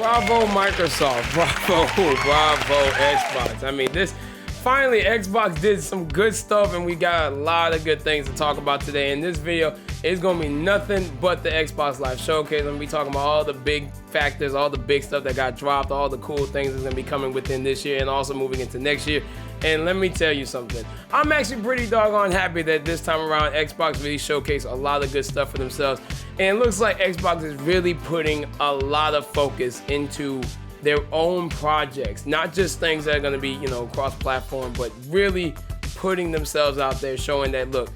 Bravo, Microsoft. Bravo, Xbox. I mean, finally, Xbox did some good stuff, and we got a lot of good things to talk about today. In this video, it's going to be nothing but the Xbox Live Showcase. I'm going to be talking about all the big factors, all the big stuff that got dropped, all the cool things that's going to be coming within this year and also moving into next year. And let me tell you something. I'm actually pretty doggone happy that this time around, Xbox really showcased a lot of good stuff for themselves. And it looks like Xbox is really putting a lot of focus into their own projects, not just things that are going to be, cross-platform, but really putting themselves out there, showing that, look,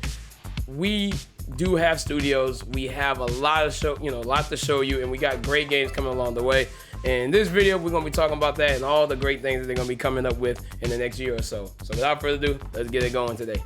we do have studios, we have a lot to show you, and we got great games coming along the way. And in this video, we're going to be talking about that and all the great things that they're going to be coming up with in the next year or so. So without further ado, let's get it going today.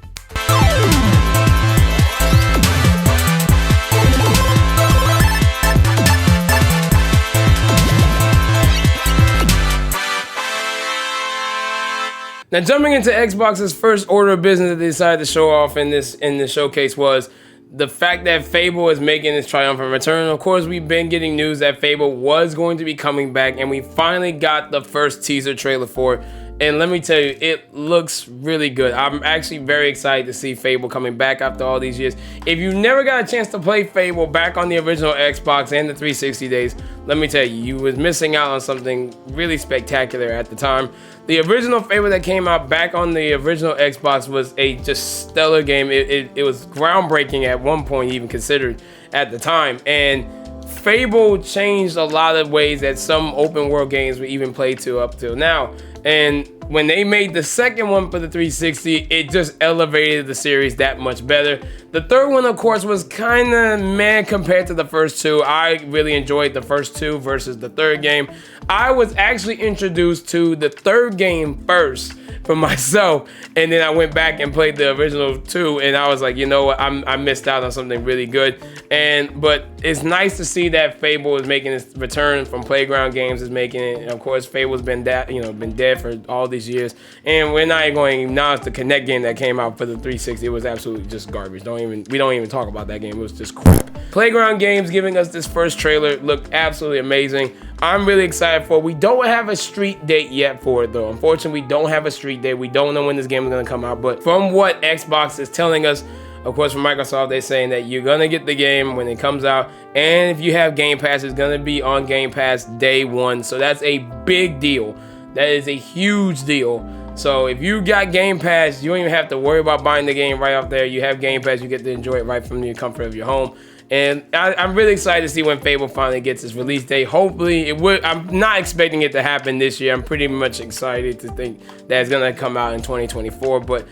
Now, jumping into Xbox's first order of business that they decided to show off in this showcase was the fact that Fable is making its triumphant return. Of course, we've been getting news that Fable was going to be coming back, and we finally got the first teaser trailer for it. And let me tell you, it looks really good. I'm actually very excited to see Fable coming back after all these years. If you never got a chance to play Fable back on the original Xbox and the 360 days, let me tell you, you was missing out on something really spectacular at the time. The original Fable that came out back on the original Xbox was a just stellar game. It was groundbreaking at one point, even considered at the time. And Fable changed a lot of ways that some open world games were even played to up till now. And when they made the second one for the 360, it just elevated the series that much better. The third one, of course, was kind of meh compared to the first two. I really enjoyed the first two versus the third game. I was actually introduced to the third game first for myself, and then I went back and played the original two, and I was like, you know what, I missed out on something really good. But it's nice to see that Fable is making its return from Playground Games, is making it. And of course, Fable's been dead for all these years, and we're not even going to acknowledge the Kinect game that came out for the 360. It was absolutely just garbage. We don't even talk about that game. It was just crap. Playground Games giving us this first trailer looked absolutely amazing. I'm really excited for it. We don't have a street date yet for it, though. Unfortunately, we don't have a street date. We don't know when this game is going to come out. But from what Xbox is telling us, of course, from Microsoft, they're saying that you're going to get the game when it comes out. And if you have Game Pass, it's going to be on Game Pass day one. So that's a big deal. That is a huge deal. So if you got Game Pass, you don't even have to worry about buying the game right off there. You have Game Pass, you get to enjoy it right from the comfort of your home. And I'm really excited to see when Fable finally gets its release date. Hopefully it would. I'm not expecting it to happen this year. I'm pretty much excited to think that it's gonna come out in 2024, but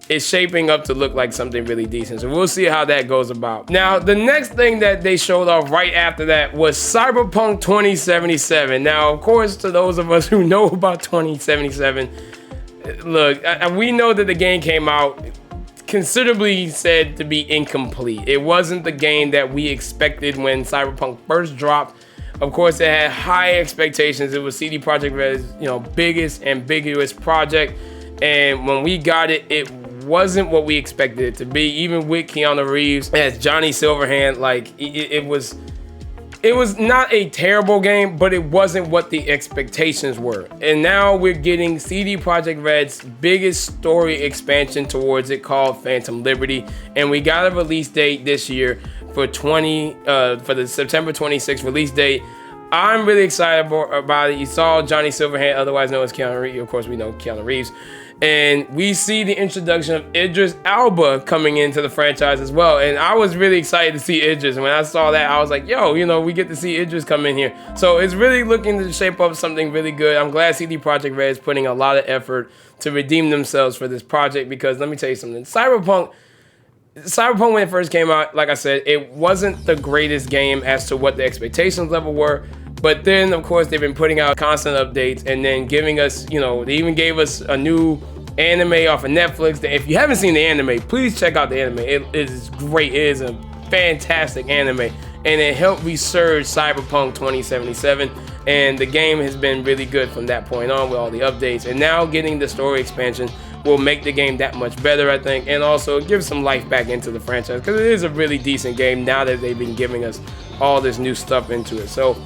it's shaping up to look like something really decent. So we'll see how that goes about. Now, the next thing that they showed off right after that was Cyberpunk 2077. Now, of course, to those of us who know about 2077, look, we know that the game came out considerably said to be incomplete. It wasn't the game that we expected when Cyberpunk first dropped. Of course, it had high expectations. It was CD Projekt Red's, biggest ambiguous project. And when we got it, it wasn't what we expected it to be. Even with Keanu Reeves as Johnny Silverhand, it was not a terrible game, but it wasn't what the expectations were. And now we're getting CD Projekt Red's biggest story expansion towards it, called Phantom Liberty. And we got a release date this year for the September 26th release date. I'm really excited about it. You saw Johnny Silverhand, otherwise known as Keanu Reeves. Of course, we know Keanu Reeves. And we see the introduction of Idris Elba coming into the franchise as well. And I was really excited to see Idris. And when I saw that, I was like, yo, we get to see Idris come in here. So it's really looking to shape up something really good. I'm glad CD Projekt Red is putting a lot of effort to redeem themselves for this project, because let me tell you something. Cyberpunk, when it first came out, like I said, it wasn't the greatest game as to what the expectations level were. But then, of course, they've been putting out constant updates and then giving us, they even gave us a new anime off of Netflix. If you haven't seen the anime, please check out the anime. It is great. It is a fantastic anime. And it helped resurge Cyberpunk 2077. And the game has been really good from that point on with all the updates. And now getting the story expansion will make the game that much better, I think. And also give some life back into the franchise, because it is a really decent game now that they've been giving us all this new stuff into it. So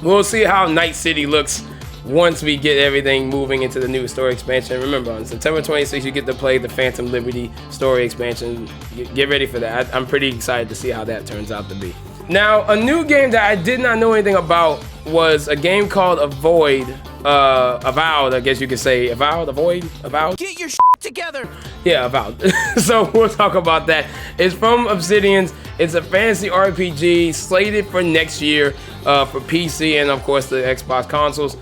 We'll see how Night City looks once we get everything moving into the new story expansion. Remember, on September 26th, you get to play the Phantom Liberty story expansion. Get ready for that. I'm pretty excited to see how that turns out to be. Now, a new game that I did not know anything about was a game called Avowed, I guess you could say. Avowed? Get your together! Yeah, Avowed. So we'll talk about that. It's from Obsidians. It's a fantasy RPG slated for next year for PC and, of course, the Xbox consoles.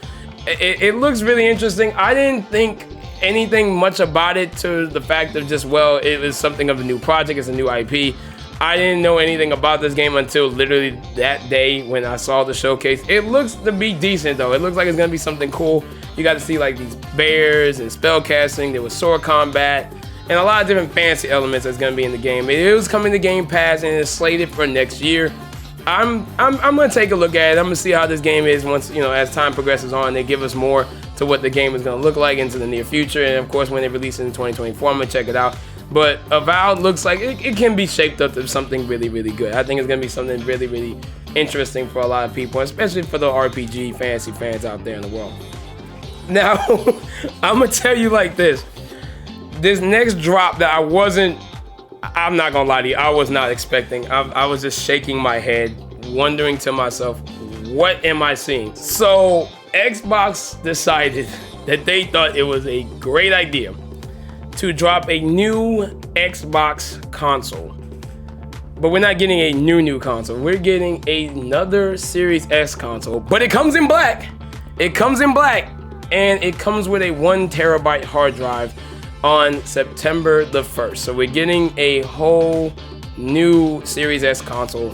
It looks really interesting. I didn't think anything much about it to the fact of just, well, it was something of a new project. It's a new IP. I didn't know anything about this game until literally that day when I saw the showcase. It looks to be decent though. It looks like it's gonna be something cool. You got to see like these bears and spell casting. There was sword combat and a lot of different fantasy elements that's gonna be in the game. It is coming to Game Pass and it's slated for next year. I'm gonna take a look at it. I'm gonna see how this game is once, you know, as time progresses on. They give us more to what the game is gonna look like into the near future, and of course when they release it in 2024, I'm gonna check it out. But Avowed looks like it can be shaped up to something really, really good. I think it's going to be something really, really interesting for a lot of people, especially for the RPG fantasy fans out there in the world. Now, I'm going to tell you like this. This next drop that I'm not going to lie to you, I was not expecting. I was just shaking my head, wondering to myself, what am I seeing? So, Xbox decided that they thought it was a great idea to drop a new Xbox console. But we're not getting a new console. We're getting another Series S console, but it comes in black. It comes in black, and it comes with a 1 terabyte hard drive on September the 1st. So we're getting a whole new Series S console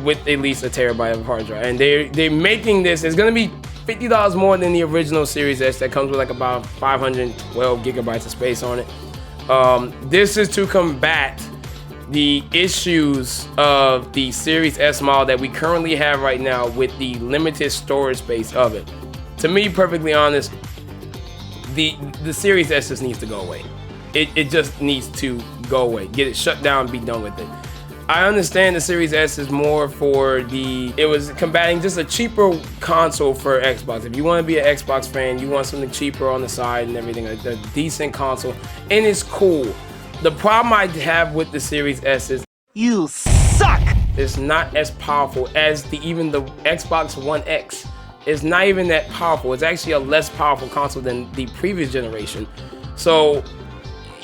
with at least a terabyte of hard drive. And they're making this, it's gonna be $50 more than the original Series S that comes with like about 512 gigabytes of space on it. This is to combat the issues of the Series S model that we currently have right now with the limited storage space of it. To me, perfectly honest, the Series S just needs to go away. It just needs to go away. Get it shut down, be done with it. I understand the Series S is more for it was combating just a cheaper console for Xbox. If you want to be an Xbox fan, you want something cheaper on the side and everything, like a decent console, and it's cool. The problem I have with the Series S is you suck. It's not as powerful as even the Xbox One X. It's not even that powerful. It's actually a less powerful console than the previous generation. So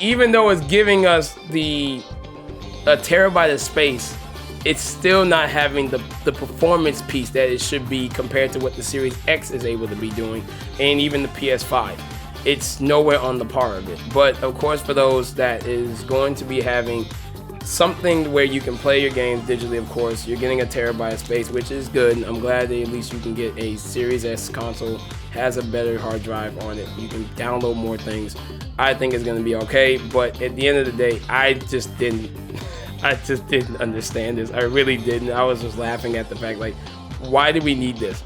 even though it's giving us a terabyte of space, it's still not having the performance piece that it should be compared to what the Series X is able to be doing, and even the PS5. It's nowhere on the par of it. But of course, for those that is going to be having something where you can play your games digitally, of course, you're getting a terabyte of space, which is good. I'm glad that at least you can get a Series S console, has a better hard drive on it. You can download more things. I think it's going to be okay, but at the end of the day, I just didn't understand this. I really didn't. I was just laughing at the fact, like, why do we need this?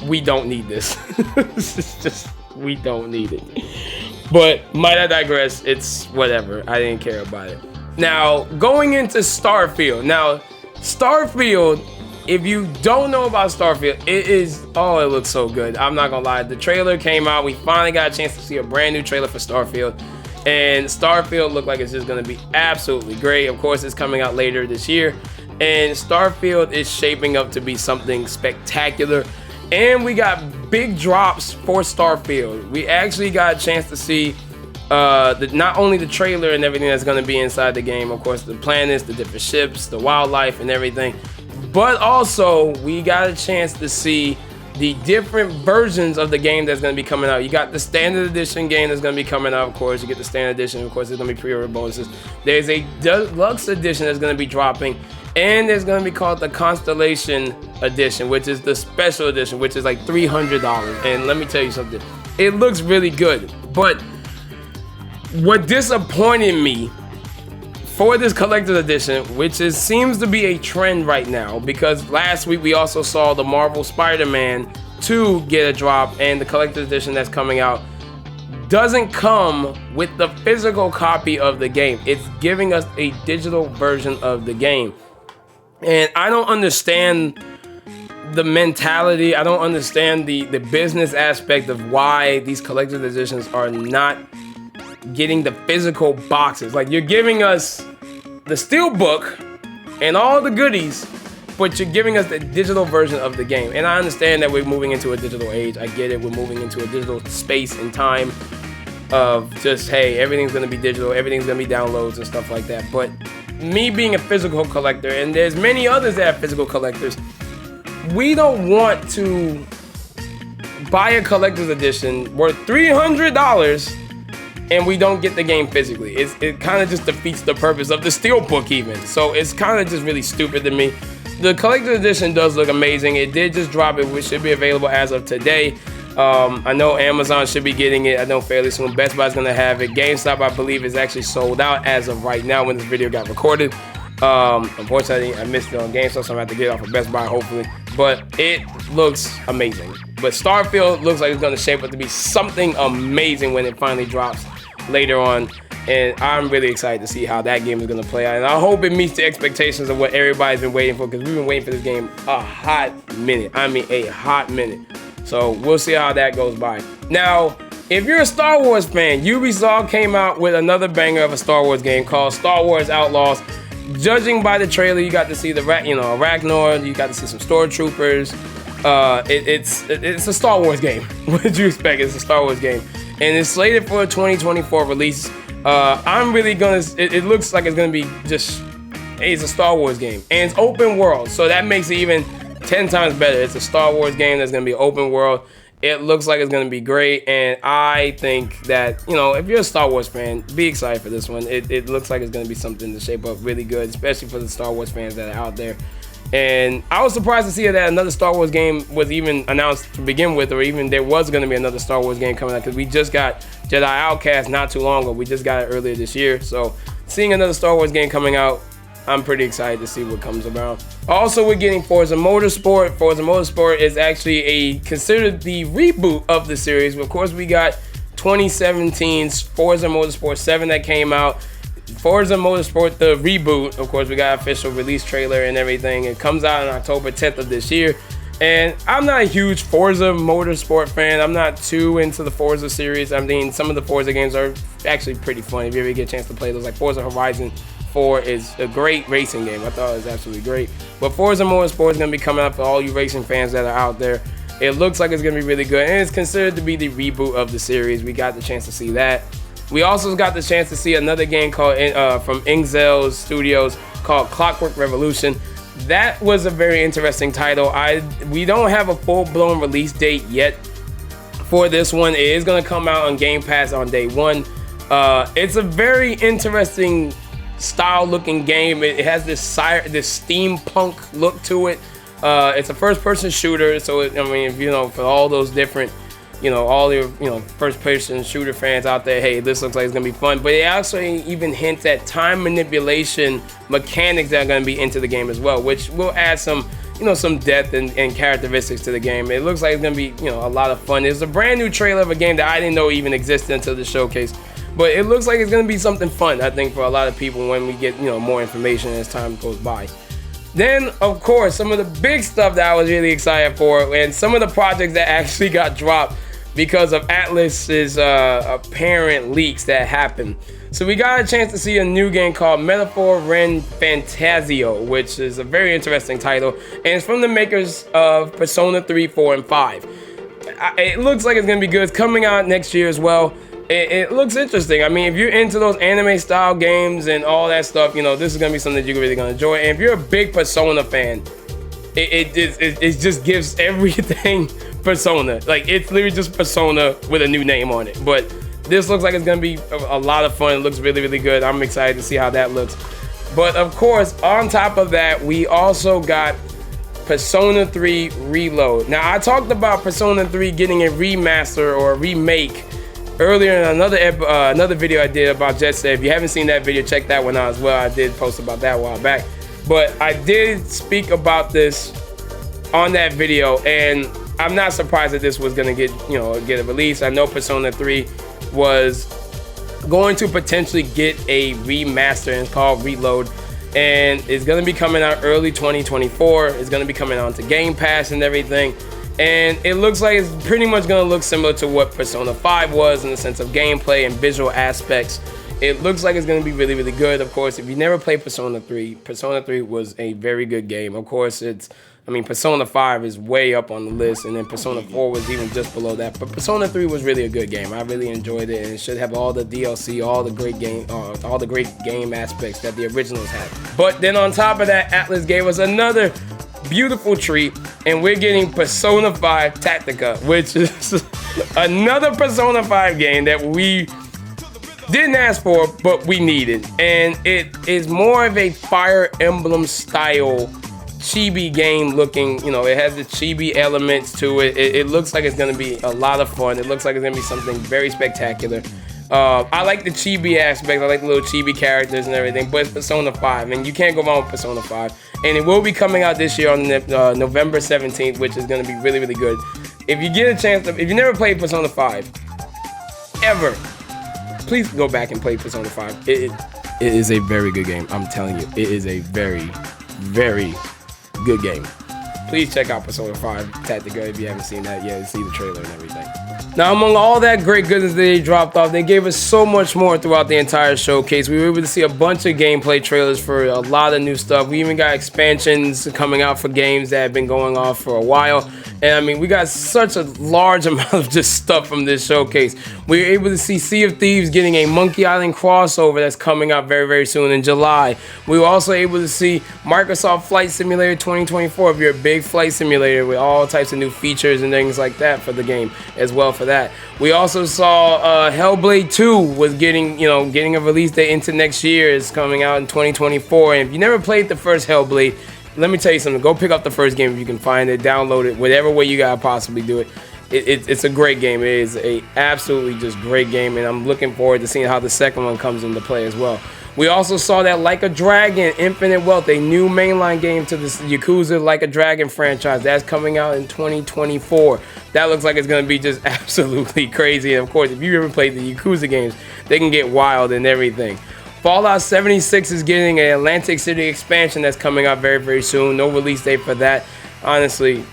We don't need this. It's just, we don't need it. But might I digress? It's whatever. I didn't care about it. Now, going into Starfield. Now, Starfield, if you don't know about Starfield, it looks so good. I'm not gonna lie. The trailer came out. We finally got a chance to see a brand new trailer for Starfield. And Starfield looked like it's just gonna be absolutely great. Of course, it's coming out later this year. And Starfield is shaping up to be something spectacular. And we got big drops for Starfield. We actually got a chance to see not only the trailer and everything that's going to be inside the game, of course, the planets, the different ships, the wildlife and everything, but also we got a chance to see the different versions of the game that's going to be coming out. You got the standard edition game that's going to be coming out, of course. You get the standard edition, of course, there's going to be pre-order bonuses. There's a deluxe edition that's going to be dropping, and there's going to be called the Constellation edition, which is the special edition, which is like $300. And let me tell you something, it looks really good, but what disappointed me for this collector's edition, which seems to be a trend right now, because last week we also saw the Marvel Spider-Man 2 get a drop, and the collector's edition that's coming out doesn't come with the physical copy of the game. It's giving us a digital version of the game. And I don't understand the mentality. I don't understand the business aspect of why these collector's editions are not getting the physical boxes. Like, you're giving us the steel book and all the goodies, but you're giving us the digital version of the game. And I understand that we're moving into a digital age. I get it. We're moving into a digital space and time of just, hey, everything's going to be digital. Everything's going to be downloads and stuff like that. But me being a physical collector, and there's many others that are physical collectors, we don't want to buy a collector's edition worth $300 and we don't get the game physically. It kind of just defeats the purpose of the steelbook even. So it's kind of just really stupid to me. The collector's edition does look amazing. It did just drop it, which should be available as of today. I know Amazon should be getting it. I know fairly soon Best Buy's gonna have it. GameStop, I believe, is actually sold out as of right now when this video got recorded. Unfortunately, I missed it on GameStop, so I'm gonna have to get it off of Best Buy, hopefully. But it looks amazing. But Starfield looks like it's gonna shape up to be something amazing when it finally drops later on. And I'm really excited to see how that game is gonna play out. And I hope it meets the expectations of what everybody's been waiting for, because we've been waiting for this game a hot minute. I mean, a hot minute. So we'll see how that goes by. Now, if you're a Star Wars fan, Ubisoft came out with another banger of a Star Wars game called Star Wars Outlaws. Judging by the trailer, you got to see the Arachnor, you got to see some stormtroopers. It's a Star Wars game. What did you expect? It's a Star Wars game, and it's slated for a 2024 release. I'm really gonna. It looks like it's gonna be just. It's a Star Wars game, and it's open world, so that makes it even 10 times better. It's a Star Wars game that's gonna be open world. It looks like it's gonna be great, and I think that, if you're a Star Wars fan, be excited for this one. It looks like it's gonna be something to shape up really good, especially for the Star Wars fans that are out there. And I was surprised to see that another Star Wars game was even announced to begin with, or even there was gonna be another Star Wars game coming out, because we just got Jedi Outcast not too long ago. We just got it earlier this year, so seeing another Star Wars game coming out, I'm pretty excited to see what comes around. Also, we're getting Forza Motorsport. Forza Motorsport is actually considered the reboot of the series. Of course, we got 2017's Forza Motorsport 7 that came out. Forza Motorsport, the reboot. Of course, we got official release trailer and everything. It comes out on October 10th of this year. And I'm not a huge Forza Motorsport fan. I'm not too into the Forza series. I mean, some of the Forza games are actually pretty fun if you ever get a chance to play those. Like Forza Horizon 4 is a great racing game. I thought it was absolutely great. But Forza Motorsport is going to be coming up for all you racing fans that are out there. It looks like it's going to be really good, and it's considered to be the reboot of the series. We got the chance to see that. We also got the chance to see another game called from Inxel Studios called Clockwork Revolution. That was a very interesting title. We don't have a full-blown release date yet for this one. It is going to come out on Game Pass on day one. It's a very interesting style-looking game. It has this steampunk look to it. It's a first-person shooter, so for all those different, all your first-person shooter fans out there, hey, this looks like it's gonna be fun. But it actually even hints at time manipulation mechanics that are gonna be into the game as well, which will add some depth and characteristics to the game. It looks like it's gonna be a lot of fun. There's a brand new trailer of a game that I didn't know even existed until the showcase. But it looks like it's going to be something fun, I think, for a lot of people when we get, more information as time goes by. Then, of course, some of the big stuff that I was really excited for, and some of the projects that actually got dropped because of Atlus's apparent leaks that happened. So we got a chance to see a new game called Metaphor Ren Fantasio, which is a very interesting title, and it's from the makers of Persona 3, 4, and 5. It looks like it's going to be good. It's coming out next year as well. It looks interesting. I mean, if you're into those anime style games and all that stuff, this is gonna be something that you're really gonna enjoy. And if you're a big Persona fan, it just gives everything Persona. Like, it's literally just Persona with a new name on it. But this looks like it's gonna be a lot of fun. It looks really, really good. I'm excited to see how that looks. But of course, on top of that, we also got Persona 3 Reload. Now, I talked about Persona 3 getting a remaster or a remake earlier in another video I did about Jet Set. If you haven't seen that video, check that one out as well. I did post about that a while back. But I did speak about this on that video, and I'm not surprised that this was gonna get a release. I know Persona 3 was going to potentially get a remaster, and it's called Reload. and it's going to be coming out early 2024. It's going to be coming on to Game Pass and everything. And it looks like it's pretty much going to look similar to what Persona 5 was in the sense of gameplay and visual aspects. It looks like it's going to be really, really good. Of course, if you never played Persona 3, Persona 3 was a very good game. Of course, Persona 5 is way up on the list, and then Persona 4 was even just below that. But Persona 3 was really a good game. I really enjoyed it, and it should have all the DLC, all the great game aspects that the originals had. But then on top of that, Atlas gave us another beautiful treat, and we're getting Persona 5 Tactica, which is another Persona 5 game that we didn't ask for, but we needed. And it is more of a Fire Emblem style chibi game looking, it has the chibi elements to it. It looks like it's going to be a lot of fun. It looks like it's going to be something very spectacular. I like the chibi aspect. I like the little chibi characters and everything, but it's Persona 5, and you can't go wrong with Persona 5. And it will be coming out this year on November 17th, which is going to be really, really good. If you get a chance, if you never played Persona 5, ever, please go back and play Persona 5. It is a very good game. I'm telling you, it is a very, very good game. Please check out Persona 5 Tactica if you haven't seen that yet. See the trailer and everything. Now, among all that great goodness that they dropped off, they gave us so much more throughout the entire showcase. We were able to see a bunch of gameplay trailers for a lot of new stuff. We even got expansions coming out for games that have been going on for a while. And we got such a large amount of just stuff from this showcase. We were able to see Sea of Thieves getting a Monkey Island crossover that's coming out very, very soon in July. We were also able to see Microsoft Flight Simulator 2024, if you're a big flight simulator, with all types of new features and things like that for the game as well for that. We also saw Hellblade 2 was getting a release date into next year. It's coming out in 2024. And if you never played the first Hellblade, let me tell you something. Go pick up the first game if you can find it. Download it. Whatever way you gotta possibly do it. It's a great game. It is a absolutely just great game, and I'm looking forward to seeing how the second one comes into play as well. We also saw that Like a Dragon Infinite Wealth, a new mainline game to the Yakuza Like a Dragon franchise. That's coming out in 2024. That looks like it's going to be just absolutely crazy. And of course, if you ever played the Yakuza games, they can get wild and everything. Fallout 76 is getting an Atlantic City expansion that's coming out very, very soon. No release date for that. Honestly,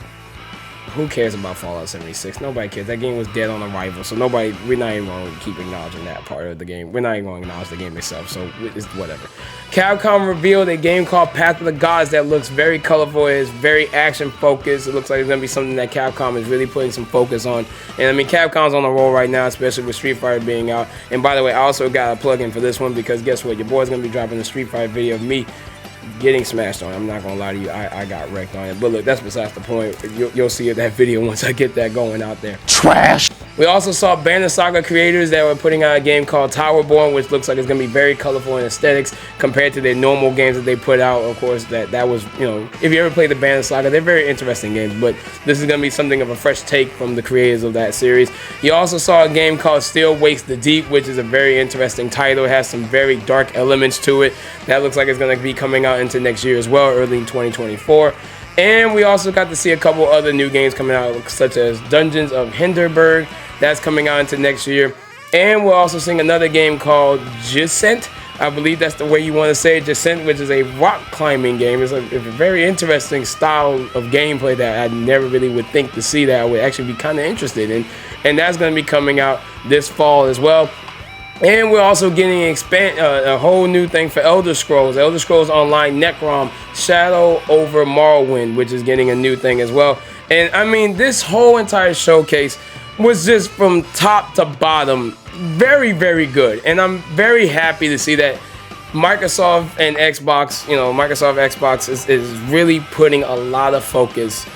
who cares about Fallout 76? Nobody cares. That game was dead on arrival, so we're not even going to keep acknowledging that part of the game. We're not even going to acknowledge the game itself, so it's whatever. Capcom revealed a game called Path of the Gods that looks very colorful. It is very action-focused. It looks like it's going to be something that Capcom is really putting some focus on. And Capcom's on a roll right now, especially with Street Fighter being out. And by the way, I also got a plug-in for this one because guess what? Your boy's going to be dropping a Street Fighter video of me getting smashed on. I'm not gonna lie to you, I got wrecked on it. But look, that's besides the point. You'll see that video once I get that going out there. Trash! We also saw Banner Saga creators that were putting out a game called Towerborn, which looks like it's gonna be very colorful in aesthetics compared to their normal games that they put out. Of course, that was, if you ever played the Banner Saga, they're very interesting games, but this is gonna be something of a fresh take from the creators of that series. You also saw a game called Still Wakes the Deep, which is a very interesting title. It has some very dark elements to it. That looks like it's gonna be coming out into next year as well, early in 2024. And we also got to see a couple other new games coming out, such as Dungeons of Hinterberg. That's coming out into next year. And we're also seeing another game called Giscent. I believe that's the way you want to say it, Giscent, which is a rock climbing game. It's a very interesting style of gameplay that I never really would think to see that I would actually be kind of interested in. And that's going to be coming out this fall as well. And we're also getting a whole new thing for Elder Scrolls Online Necrom Shadow over Morrowind, which is getting a new thing as well. And this whole entire showcase was just from top to bottom very, very good. And I'm very happy to see that Microsoft and Xbox, Microsoft Xbox is really putting a lot of focus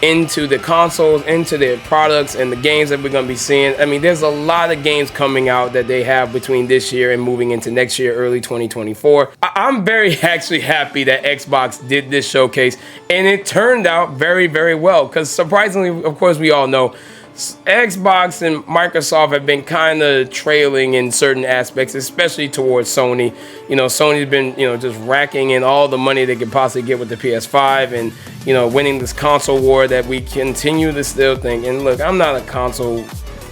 into the consoles, into their products, and the games that we're going to be seeing. There's a lot of games coming out that they have between this year and moving into next year, early 2024. I'm very actually happy that Xbox did this showcase, and it turned out very, very well, because surprisingly, of course, we all know Xbox and Microsoft have been kind of trailing in certain aspects, especially towards Sony. Sony's been, just racking in all the money they could possibly get with the PS5 and, winning this console war that we continue to still think. And look, I'm not a console,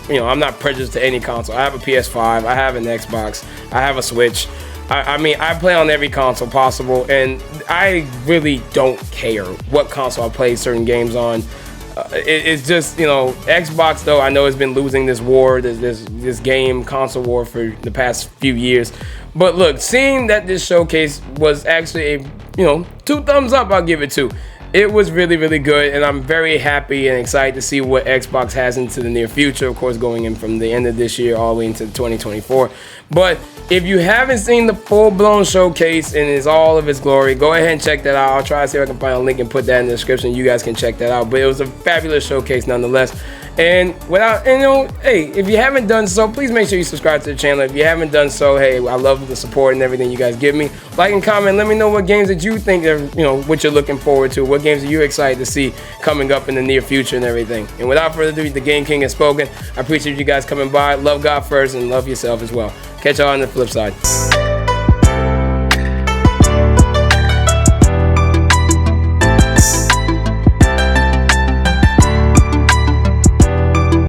I'm not prejudiced to any console. I have a PS5, I have an Xbox, I have a Switch. I mean, I play on every console possible, and I really don't care what console I play certain games on. It's just, you know, Xbox though, I know has been losing this war, this game console war for the past few years. But look, seeing that this showcase was actually a, you know, 2 thumbs up, I'll give it 2. It was really, really good, and I'm very happy and excited to see what Xbox has into the near future, of course, going in from the end of this year all the way into 2024. But if you haven't seen the full-blown showcase in all of its glory, go ahead and check that out. I'll try to see if I can find a link and put that in the description. You guys can check that out. But it was a fabulous showcase nonetheless. And you know, hey, if you haven't done so, please make sure you subscribe to the channel. If you haven't done so, hey, I love the support and everything you guys give me. Like and comment, let me know what games that you think are, you know, what you're looking forward to. What games are you excited to see coming up in the near future and everything. And without further ado, the Game King has spoken. I appreciate you guys coming by. Love God first and love yourself as well. Catch y'all on the flip side.